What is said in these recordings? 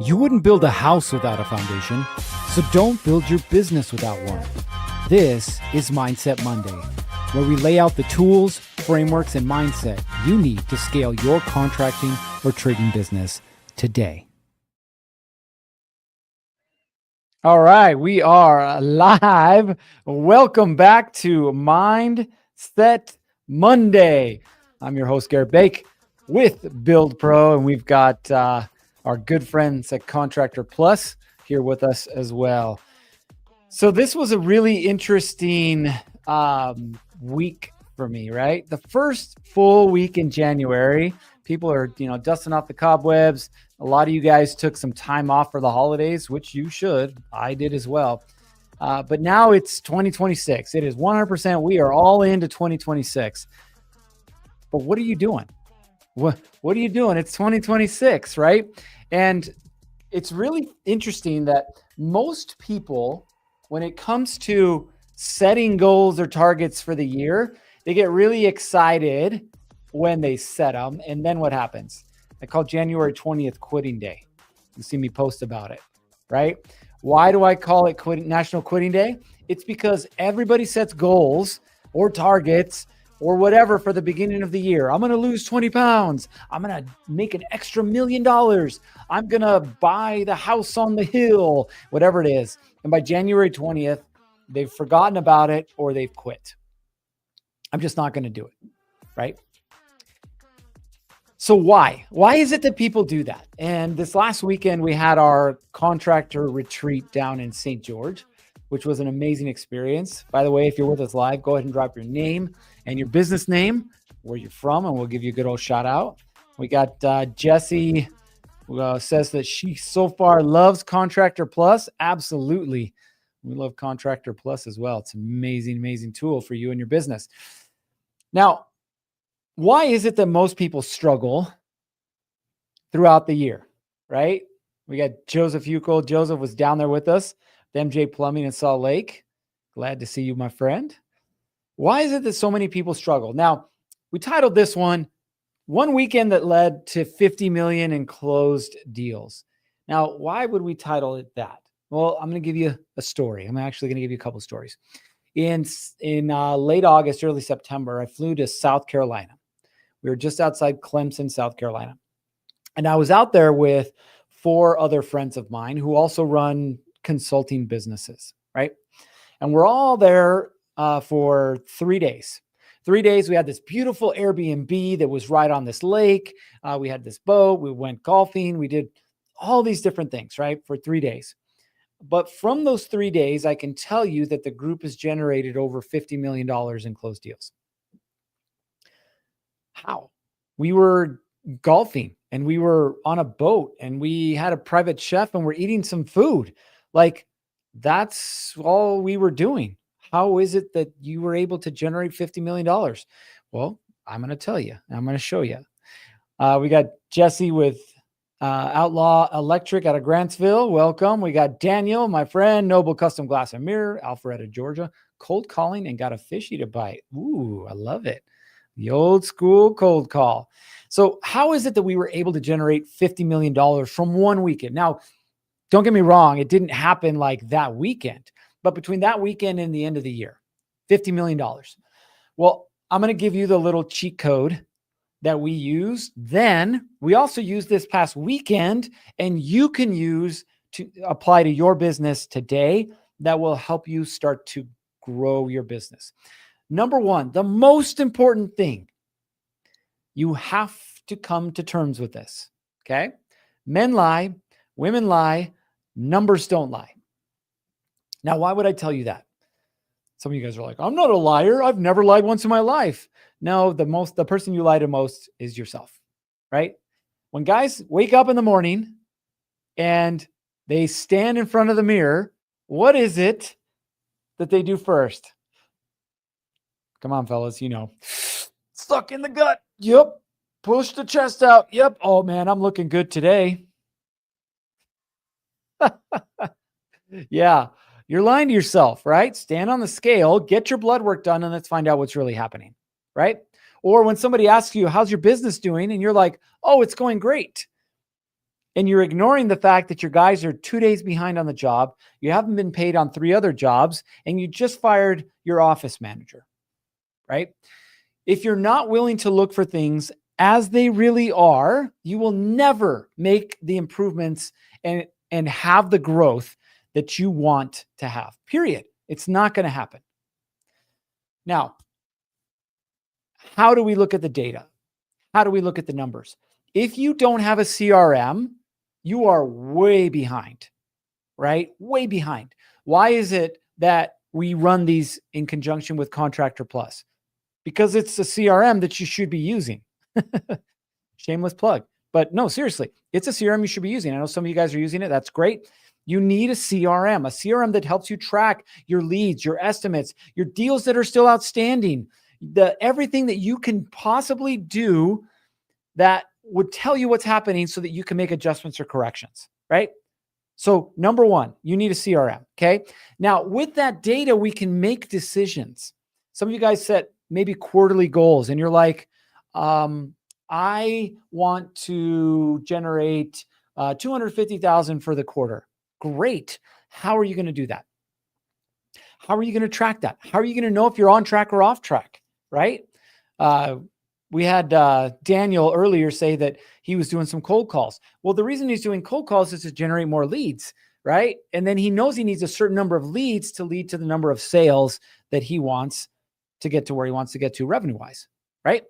You wouldn't build a house without a foundation, so don't build your business without one. This is Mindset Monday, where we lay out the tools, frameworks, and mindset you need to scale your contracting or trading business today. All right, we are live. Welcome back to Mindset Monday. I'm your host, Garrett Bake, with Build Pro, and we've got our good friends at Contractor Plus here with us as well. So this was a really interesting week for me, right? The first full week in January, people are, dusting off the cobwebs. A lot of you guys took some time off for the holidays, which you should. I did as well. But now it's 2026. It is 100%. We are all into 2026. But what are you doing? What are you doing? It's 2026, right? And it's really interesting that most people, when it comes to setting goals or targets for the year, they get really excited when they set them. And then what happens? I call January 20th quitting day. You see me post about it, right? Why do I call it National Quitting Day? It's because everybody sets goals or targets or whatever for the beginning of the year. I'm going to lose 20 pounds. I'm going to make an extra $1 million. I'm going to buy the house on the hill, whatever it is. And by January 20th, they've forgotten about it or they've quit. I'm just not going to do it, right? So why? Why is it that people do that? And this last weekend, we had our contractor retreat down in St. George, which was an amazing experience. By the way, if you're with us live, go ahead and drop your name and your business name, where you're from, and we'll give you a good old shout out. We got Jessie who says that she so far loves Contractor Plus. Absolutely. We love Contractor Plus as well. It's an amazing, amazing tool for you and your business. Now, why is it that most people struggle throughout the year, right? We got Joseph Uckel. Joseph was down there with us, the MJ Plumbing in Salt Lake. Glad to see you, my friend. Why is it that so many people struggle? Now, we titled this one weekend that led to 50 million in closed deals. Now, why would we title it that? Well, I'm going to give you a story. I'm actually going to give you a couple of stories. In late August, early September, I flew to South Carolina. We were just outside Clemson, South Carolina. And I was out there with 4 other friends of mine who also run consulting businesses, right? And we're all there for 3 days. 3 days, we had this beautiful Airbnb that was right on this lake. We had this boat. We went golfing. We did all these different things, right, for 3 days. But from those 3 days, I can tell you that the group has generated over $50 million in closed deals. How? We were golfing and we were on a boat and we had a private chef and we're eating some food. Like, that's all we were doing. How is it that you were able to generate $50 million? Well, I'm going to tell you. I'm going to show you. We got Jesse with Outlaw Electric out of Grantsville. Welcome. We got Daniel, my friend, Noble Custom Glass and Mirror, Alpharetta, Georgia. Cold calling and got a fishy to bite. Ooh, I love it. The old school cold call. So how is it that we were able to generate $50 million from one weekend? Now, don't get me wrong. It didn't happen like that weekend, but between that weekend and the end of the year, $50 million. Well, I'm going to give you the little cheat code that we use. Then we also use this past weekend, and you can use to apply to your business today that will help you start to grow your business. Number one, the most important thing, you have to come to terms with this. Okay. Men lie, women lie, numbers don't lie. Now, why would I tell you that? Some of you guys are like, I'm not a liar. I've never lied once in my life. No, the person you lie to most is yourself, right? When guys wake up in the morning and they stand in front of the mirror, what is it that they do first? Come on, fellas, suck in the gut. Yep. Push the chest out. Yep. Oh man, I'm looking good today. Yeah. You're lying to yourself, right? Stand on the scale, get your blood work done, and let's find out what's really happening, right? Or when somebody asks you, how's your business doing? And you're like, oh, it's going great. And you're ignoring the fact that your guys are 2 days behind on the job. You haven't been paid on 3 other jobs, and you just fired your office manager, right? If you're not willing to look for things as they really are, you will never make the improvements and have the growth that you want to have. Period. It's not going to happen. Now, how do we look at the data? How do we look at the numbers? If you don't have a CRM, you are way behind, right? Way behind. Why is it that we run these in conjunction with Contractor Plus? Because it's a CRM that you should be using. Shameless plug. But no, seriously, it's a CRM you should be using. I know some of you guys are using it. That's great. You need a CRM that helps you track your leads, your estimates, your deals that are still outstanding, everything that you can possibly do that would tell you what's happening so that you can make adjustments or corrections, right? So number one, you need a CRM, okay? Now, with that data, we can make decisions. Some of you guys set maybe quarterly goals, and you're like, I want to generate $250,000 for the quarter. Great. How are you going to do that? How are you going to track that? How are you going to know if you're on track or off track, right? We had Daniel earlier say that he was doing some cold calls. Well, the reason he's doing cold calls is to generate more leads, right? And then he knows he needs a certain number of leads to lead to the number of sales that he wants to get to where he wants to get to revenue-wise, right?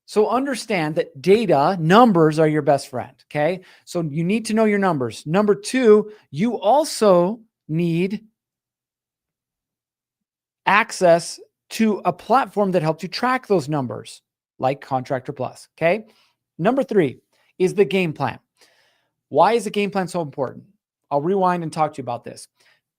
So understand that data, numbers are your best friend, okay? So you need to know your numbers. Number two, you also need access to a platform that helps you track those numbers, like Contractor Plus, okay? Number three is the game plan. Why is the game plan so important? I'll rewind and talk to you about this.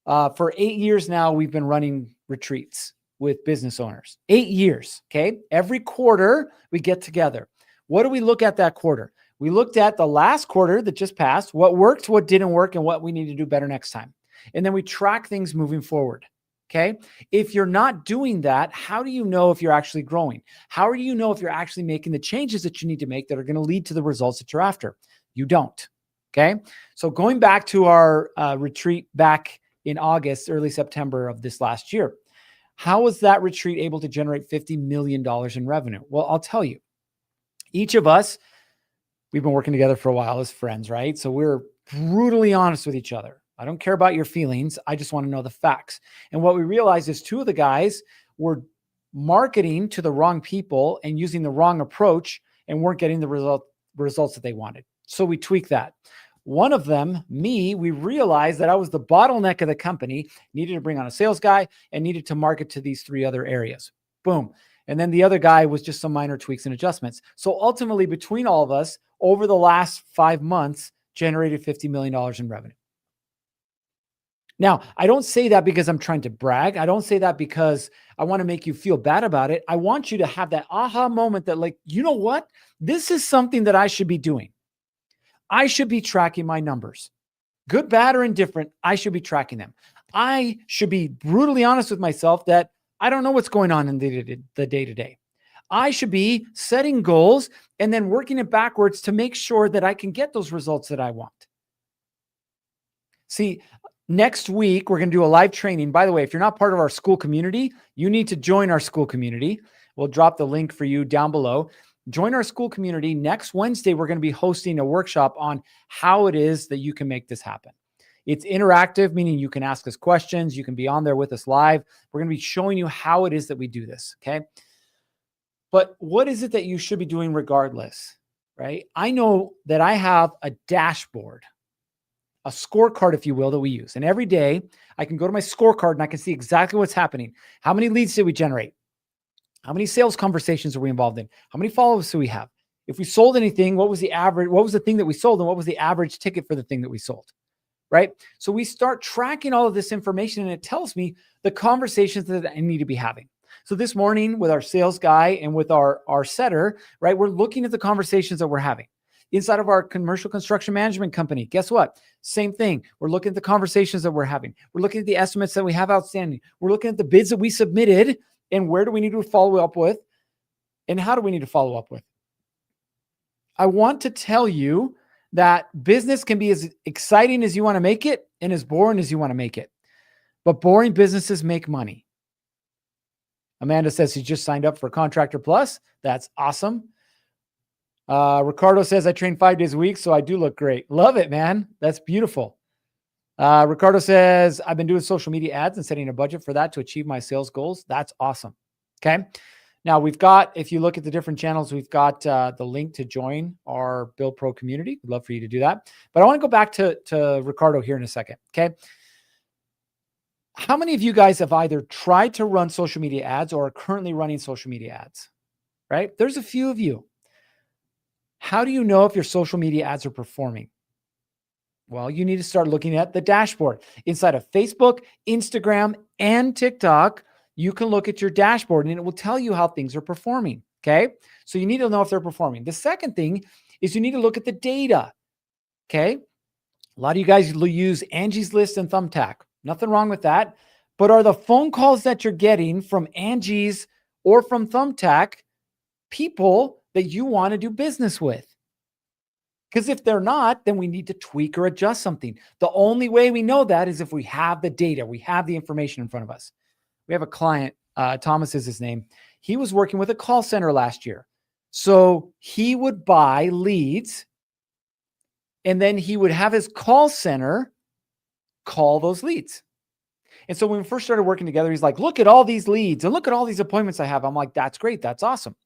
For 8 years now, we've been running retreats with business owners. 8 years, okay? Every quarter, we get together. What do we look at that quarter? We looked at the last quarter that just passed, what worked, what didn't work, and what we need to do better next time. And then we track things moving forward, okay? If you're not doing that, how do you know if you're actually growing? How do you know if you're actually making the changes that you need to make that are going to lead to the results that you're after? You don't, okay? So going back to our retreat back in August, early September of this last year, how was that retreat able to generate $50 million in revenue? Well, I'll tell you. Each of us, we've been working together for a while as friends, right? So we're brutally honest with each other. I don't care about your feelings. I just want to know the facts. And what we realized is 2 of the guys were marketing to the wrong people and using the wrong approach and weren't getting the results that they wanted. So we tweaked that. One of them, me, we realized that I was the bottleneck of the company, needed to bring on a sales guy and needed to market to these 3 other areas. Boom. And then the other guy was just some minor tweaks and adjustments. So ultimately, between all of us, over the last 5 months, generated $50 million in revenue. Now, I don't say that because I'm trying to brag. I don't say that because I want to make you feel bad about it. I want you to have that aha moment that, like, you know what? This is something that I should be doing. I should be tracking my numbers. Good, bad, or indifferent, I should be tracking them. I should be brutally honest with myself that I don't know what's going on in the day-to-day. I should be setting goals and then working it backwards to make sure that I can get those results that I want. See, next week, we're going to do a live training. By the way, if you're not part of our school community, you need to join our school community. We'll drop the link for you down below. Join our school community. Next Wednesday, we're going to be hosting a workshop on how it is that you can make this happen. It's interactive, meaning you can ask us questions. You can be on there with us live. We're going to be showing you how it is that we do this, okay? But what is it that you should be doing regardless, right? I know that I have a dashboard, a scorecard, if you will, that we use. And every day, I can go to my scorecard and I can see exactly what's happening. How many leads did we generate? How many sales conversations are we involved in? How many follow-ups do we have? If we sold anything, what was the average? What was the thing that we sold? And what was the average ticket for the thing that we sold? Right? So we start tracking all of this information and it tells me the conversations that I need to be having. So this morning with our sales guy and with our setter, right, we're looking at the conversations that we're having. Inside of our commercial construction management company, guess what? Same thing. We're looking at the conversations that we're having. We're looking at the estimates that we have outstanding. We're looking at the bids that we submitted and where do we need to follow up with and how do we need to follow up with. I want to tell you that business can be as exciting as you want to make it and as boring as you want to make it. But boring businesses make money. Amanda says she just signed up for Contractor Plus. That's awesome. Ricardo says, I train 5 days a week, so I do look great. Love it, man. That's beautiful. Ricardo says, I've been doing social media ads and setting a budget for that to achieve my sales goals. That's awesome. Okay. Now we've got, if you look at the different channels, we've got the link to join our Build Pro community. We'd love for you to do that. But I want to go back to Ricardo here in a second. Okay. How many of you guys have either tried to run social media ads or are currently running social media ads? Right? There's a few of you. How do you know if your social media ads are performing? Well, you need to start looking at the dashboard. Inside of Facebook, Instagram, and TikTok, you can look at your dashboard and it will tell you how things are performing. Okay. So you need to know if they're performing. The second thing is you need to look at the data. Okay. A lot of you guys use Angie's List and Thumbtack. Nothing wrong with that. But are the phone calls that you're getting from Angie's or from Thumbtack people that you want to do business with? Because if they're not, then we need to tweak or adjust something. The only way we know that is if we have the data, we have the information in front of us. We have a client, Thomas is his name. He was working with a call center last year. So he would buy leads and then he would have his call center call those leads. And so when we first started working together, he's like, look at all these leads and look at all these appointments I have. I'm like, that's great. That's awesome.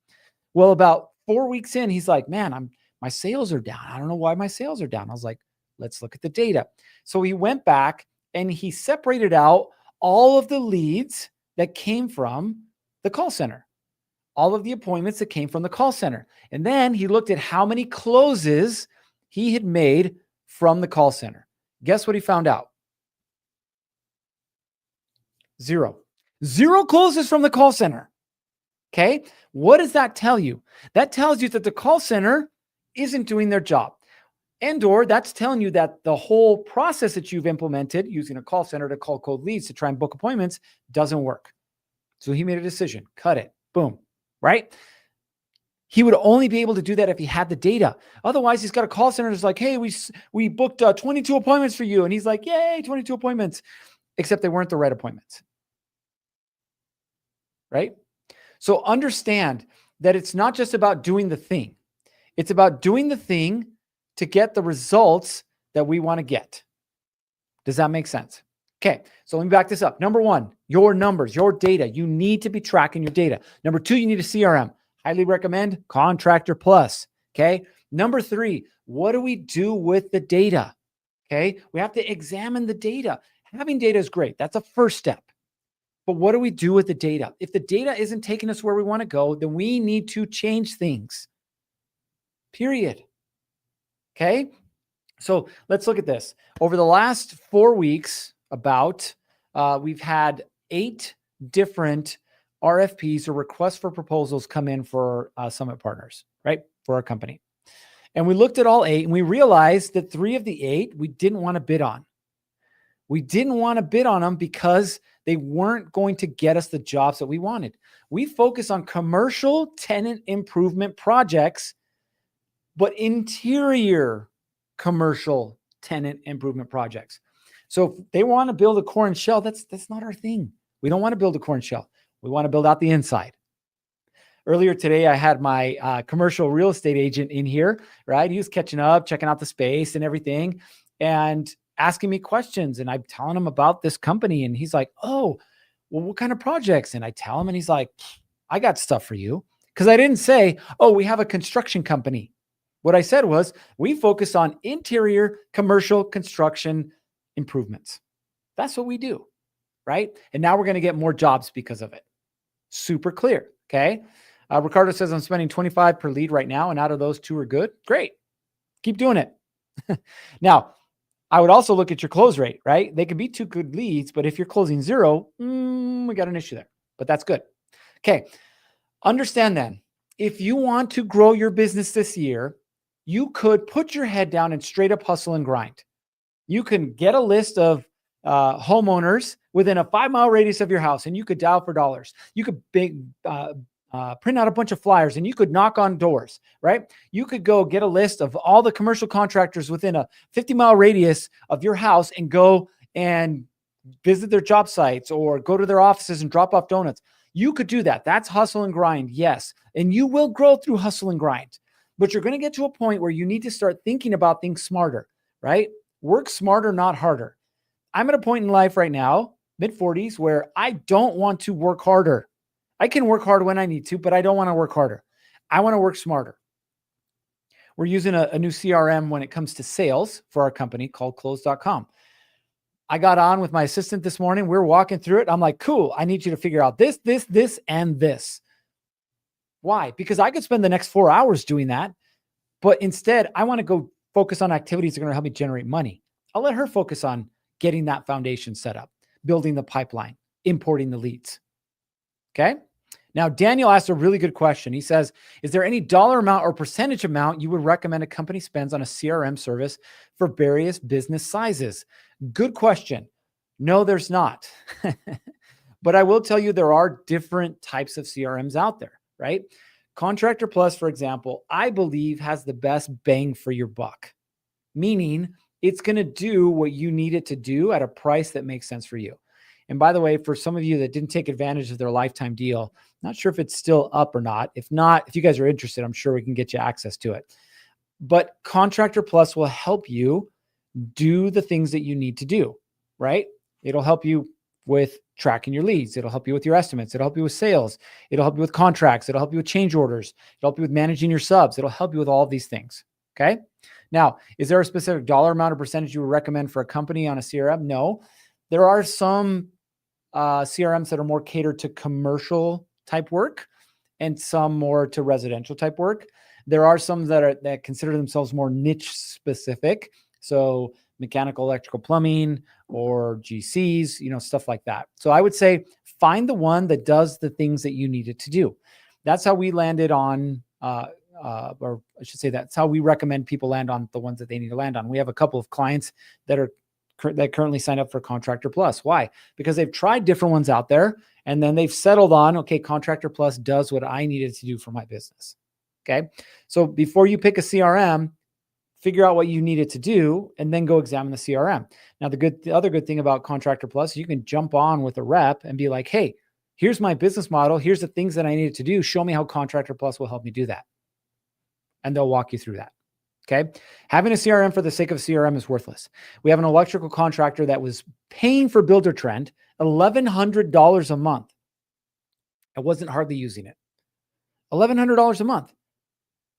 Well, about 4 weeks in, he's like, man, my sales are down. I don't know why my sales are down. I was like, let's look at the data. So he went back and he separated out all of the leads that came from the call center, all of the appointments that came from the call center. And then he looked at how many closes he had made from the call center. Guess what he found out? Zero closes from the call center. Okay. What does that tell you? That tells you that the call center isn't doing their job. And/or that's telling you that the whole process that you've implemented using a call center to call cold leads to try and book appointments doesn't work. So he made a decision, cut it, boom, right? He would only be able to do that if he had the data. Otherwise, he's got a call center that's like, hey, we booked 22 appointments for you. And he's like, yay, 22 appointments, except they weren't the right appointments, right? So understand that it's not just about doing the thing. It's about doing the thing to get the results that we want to get. Does that make sense? Okay, so let me back this up. Number one, your numbers, your data. You need to be tracking your data. Number two, you need a CRM. Highly recommend Contractor Plus. Okay. Number three, what do we do with the data? Okay. We have to examine the data. Having data is great. That's a first step. But what do we do with the data? If the data isn't taking us where we want to go, then we need to change things. Period. Okay. So let's look at this. Over the last 4 weeks, we've had 8 different RFPs or requests for proposals come in for Summit Partners, right? For our company. And we looked at all 8 and we realized that 3 of the 8 we didn't want to bid on. We didn't want to bid on them because they weren't going to get us the jobs that we wanted. We focus on commercial tenant improvement projects, but interior commercial tenant improvement projects. So if they want to build a core and shell, that's not our thing. We don't want to build a core and shell. We want to build out the inside. Earlier today, I had my commercial real estate agent in here, right? He was catching up, checking out the space and everything, and asking me questions. And I'm telling him about this company. And he's like, oh, well, what kind of projects? And I tell him, and he's like, I got stuff for you. Because I didn't say, oh, we have a construction company. What I said was, we focus on interior commercial construction improvements. That's what we do, right? And now we're going to get more jobs because of it. Super clear, okay? Ricardo says, I'm spending 25 per lead right now, and out of those 2 are good. Great. Keep doing it. Now, I would also look at your close rate, right? They could be 2 good leads, but if you're closing 0, we got an issue there, but that's good. Okay. Understand then, if you want to grow your business this year, you could put your head down and straight up hustle and grind. You can get a list of homeowners within a 5-mile radius of your house, and you could dial for dollars. You could print out a bunch of flyers and you could knock on doors, right? You could go get a list of all the commercial contractors within a 50-mile radius of your house and go and visit their job sites or go to their offices and drop off donuts. You could do that. That's hustle and grind. Yes. And you will grow through hustle and grind, but you're going to get to a point where you need to start thinking about things smarter, right? Work smarter, not harder. I'm at a point in life right now, mid-40s, where I don't want to work harder. I can work hard when I need to, but I don't want to work harder. I want to work smarter. We're using a new CRM when it comes to sales for our company called close.com. I got on with my assistant this morning. We were walking through it. I'm like, cool, I need you to figure out this, and this. Why? Because I could spend the next 4 hours doing that, but instead I want to go focus on activities that are going to help me generate money. I'll let her focus on getting that foundation set up, building the pipeline, importing the leads. Okay. Now, Daniel asked a really good question. He says, is there any dollar amount or percentage amount you would recommend a company spends on a CRM service for various business sizes? Good question. No, there's not. But I will tell you there are different types of CRMs out there, right? Contractor Plus, for example, I believe has the best bang for your buck, meaning it's going to do what you need it to do at a price that makes sense for you. And by the way, for some of you that didn't take advantage of their lifetime deal, not sure if it's still up or not. If not, if you guys are interested, I'm sure we can get you access to it. But Contractor Plus will help you do the things that you need to do, right? It'll help you with tracking your leads. It'll help you with your estimates. It'll help you with sales. It'll help you with contracts. It'll help you with change orders. It'll help you with managing your subs. It'll help you with all of these things. Okay. Now, is there a specific dollar amount or percentage you would recommend for a company on a CRM? No. There are some CRMs that are more catered to commercial type work and some more to residential type work. There are some that consider themselves more niche specific. So mechanical, electrical, plumbing, or GCs, stuff like that. So I would say find the one that does the things that you need it to do. That's how we landed on, or I should say that's how we recommend people land on the ones that they need to land on. We have a couple of clients that currently signed up for Contractor Plus. Why? Because they've tried different ones out there and then they've settled on, okay, Contractor Plus does what I needed to do for my business. Okay. So before you pick a CRM, figure out what you need it to do and then go examine the CRM. Now, the other good thing about Contractor Plus, you can jump on with a rep and be like, hey, here's my business model. Here's the things that I needed to do. Show me how Contractor Plus will help me do that. And they'll walk you through that. Okay. Having a CRM for the sake of CRM is worthless. We have an electrical contractor that was paying for Builder Trend $1,100 a month. I wasn't hardly using it. $1,100 a month.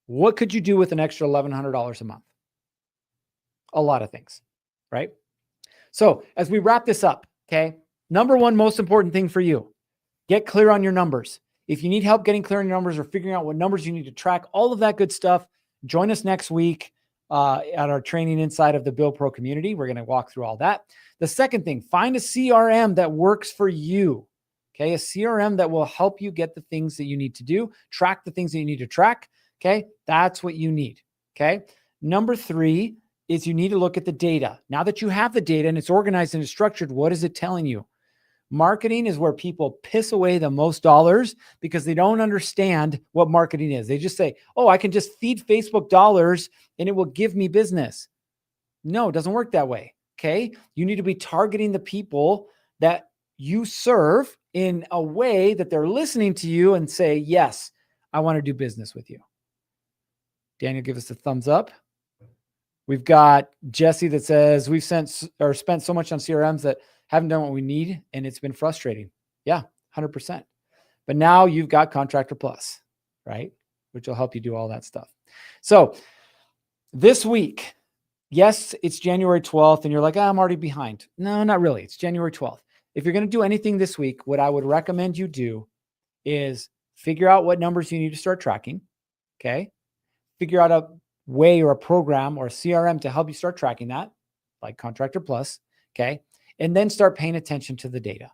What could you do with an extra $1,100 a month? A lot of things, right? So as we wrap this up, okay, number one most important thing for you, get clear on your numbers. If you need help getting clear on your numbers or figuring out what numbers you need to track, all of that good stuff, join us next week at our training inside of the Bill Pro community. We're going to walk through all that. The second thing, find a CRM that works for you. Okay. A CRM that will help you get the things that you need to do, track the things that you need to track. Okay. That's what you need. Okay. Number three is you need to look at the data. Now that you have the data and it's organized and it's structured, what is it telling you? Marketing is where people piss away the most dollars because they don't understand what marketing is. They just say, oh, I can just feed Facebook dollars and it will give me business. No, it doesn't work that way. Okay. You need to be targeting the people that you serve in a way that they're listening to you and say, yes, I want to do business with you. Daniel, give us a thumbs up. We've got Jesse that says we've spent so much on CRMs that haven't done what we need, and it's been frustrating. Yeah, 100%. But now you've got Contractor Plus, right? Which will help you do all that stuff. So this week, yes, it's January 12th, and you're like, I'm already behind. No, not really. It's January 12th. If you're going to do anything this week, what I would recommend you do is figure out what numbers you need to start tracking, okay? Figure out a way or a program or a CRM to help you start tracking that, like Contractor Plus, okay? And then start paying attention to the data.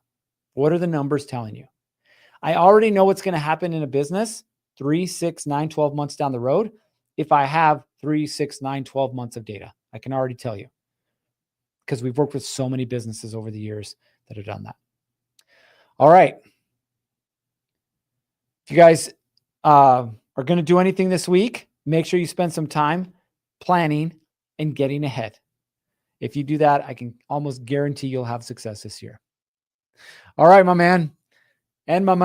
What are the numbers telling you? I already know what's going to happen in a business 3, 6, 9, 12 months down the road if I have 3, 6, 9, 12 months of data. I can already tell you because we've worked with so many businesses over the years that have done that. All right. If you guys are going to do anything this week, make sure you spend some time planning and getting ahead. If you do that, I can almost guarantee you'll have success this year. All right, my man, and my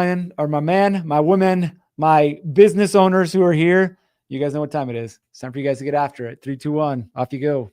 women, my business owners who are here. You guys know what time it is. It's time for you guys to get after it. 3, 2, 1, off you go.